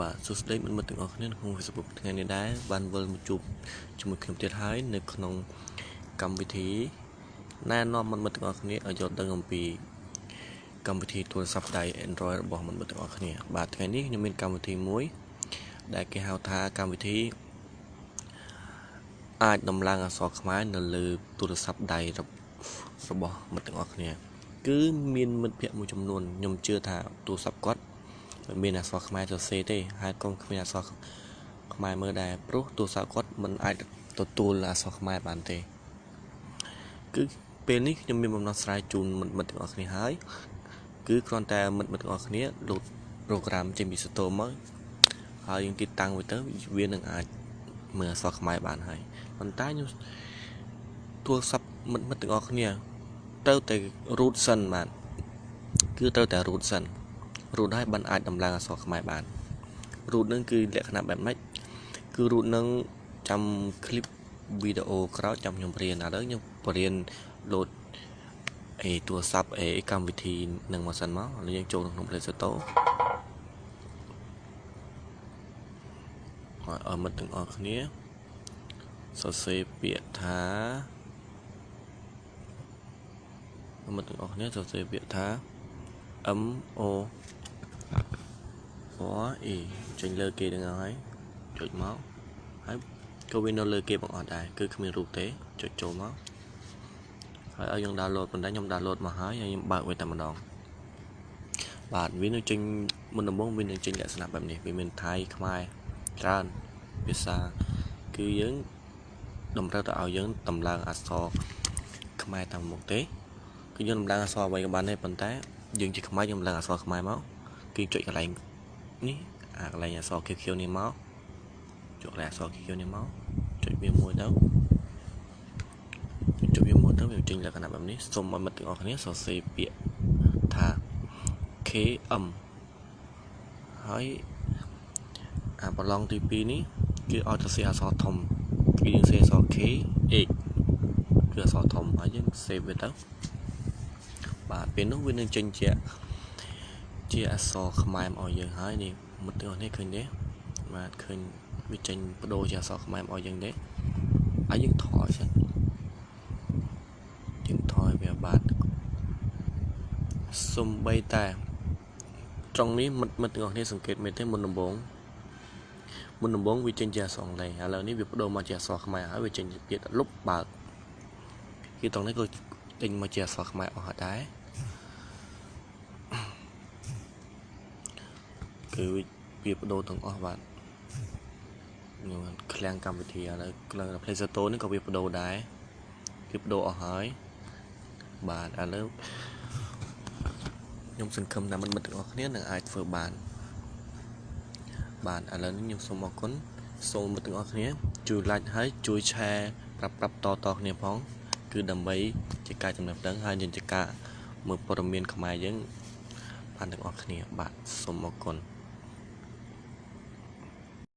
បាទសួស្តីមិត្តមិត្តទាំងអស់គ្នាក្នុង Facebook ថ្ងៃនេះដែរបានវិលមកជួបជាមួយខ្ញុំទៀតហើយនៅក្នុងកម្មវិធីណែនាំមិត្តមិត្តទាំងអស់គ្នាឲ្យយល់ដឹងអំពីកម្មវិធីទូរស័ព្ទដៃ Android របស់មិត្តមិត្តទាំងអស់គ្នាបាទថ្ងៃនេះខ្ញុំមានកម្មវិធីមួយដែលគេហៅថាកម្មវិធីអាចដំឡើងអក្សរខ្មែរនៅលើទូរស័ព្ទដៃរបស់មិត្តទាំងអស់គ្នាគឺមានមិត្តភ័ក្តិមួយចំនួនខ្ញុំជឿថាទូរស័ព្ទគាត់មានអក្សរខ្មែរសរសេរទេហើយកុំគ្មានអក្សរខ្មែរមើលដែរព្រោះទូរស័ព្ទគាត់មិនអាចទទួលអក្សរខ្មែរបានទេគឺពេលនេះខ្ញុំមានបំណងស្រាយជូនមិត្តទាំងអស់គ្នាហើយគឺគ្រាន់តែមិត្តទាំងអស់គ្នាឡូតប្រូក្រាមចេញពីStoreមកហើយយើងទីតាំងវាទៅវានឹងអាចមើលអក្សរខ្មែរបានហើយប៉ុន្តែខ្ញុំទូរស័ព្ទមិត្តទាំងអស់គ្នាត្រូវតែ root សិនបាទគឺត្រូវតែ root សិនroot ហើយបានអាចដំឡើងអក្សរខ្មែរបាន root នឹងគឺលក្ខណៈបែបម៉េចគឺ root នឹងចាំ clip វីដេអូក្រោយចាំខ្ញុំរៀនឥឡូវខ្ញុំបរៀន load ទូរស័ព្ទកម្មវិធីនឹងមកសិនមកឥឡូវយើងចូលក្នុង Play Store ឲ្យមិត្តទាំងអស់គ្នាសរសេរពាក្យថាមិត្តទាំងអស់គ្នាសរសេរពាក្យថា MORE ចេញលើគេទាំងហើយចុចមកហើយក៏វានៅលើគេបងអត់ដែរគឺគ្មានរូបទេចុចចូលមកហើយឲ្យយើង download ប៉ុន្តែខ្ញុំ download មកហើយខ្ញុំបើកវាតែម្ដងបាទវានឹងចេញមុនដំបូងវានឹងចេញលក្ខណៈបែបនេះវាមានថៃខ្មែរច្រើនភាសាគឺយើងតម្រូវទៅឲ្យយើងតម្លើងអក្សរខ្មែរតាមមុខទេគឺយើងតម្លើងអក្សរអ្វីក៏បានដែរប៉ុន្តែយើងជាខ្មែរយើងតម្លើងអក្សរខ្មែរមកគឺចុចកន្លែងនេះកន្លែងអក្សរខៀវៗនេះមកចុចកន្លែងអក្សរខៀវៗនេះមកចុចវាមួយទៅវាចេញលក្ខណៈបែបនេះសូមឲ្យមិត្តទាំងអស់គ្នាសរសេរពាក្យថា KM ហើយប្រឡងទី2នេះគឺឲ្យទៅសេអក្សរធំគឺយើងសេអក្សរ K X គឺអក្សរធំហើយយើង save វាទៅបាទពេលនោះវានឹងចេញជាអក្សរខ្មែរបឲ្យយើងហើយនេះមិត្តទាំងអស់គ្នាឃើញទេបាទឃើញវាចេញបដូរជាអក្សរខ្មែរឲ្យយើងទេហើយយើងថយសិនយើងថយវាបាទសំបីតែត្រង់នេះមិត្តទាំងអស់គ្នាសង្កេតមើលទេមុនដំបូងវាចេញជាអក្សរអង់គ្លេសឥឡូវនេះវាបដូរមកជាអក្សរខ្មែរហើយវាចេញជាពាក្យលុបបើកគឺត្រង់នេះក៏ចេញមកជាអក្សរខ្មែរអស់ហើយដែរគឺវាបដូរទាំងអស់បាទខ្ញុំឃ្លាំងកម្មវិធីឥឡូវក្នុង Play Store នេះក៏វាបដូរដែរគឺបដូរអស់ហើយបាទឥឡូវខ្ញុំសង្ឃឹមថាមិត្តទាំងអស់គ្នានឹងអាចធ្វើបានបាទឥឡូវនេះខ្ញុំសូមអរគុណសូមមិត្តទាំងអស់គ្នាជួយ like ហើយជួយ share ប្រាប់តគ្នាផងគឺដើម្បីជាការចំណេះដឹងហើយជាការមើលព័ត៌មានខ្មែរយើងបានទាំងអស់គ្នាបាទសូមអរគុណ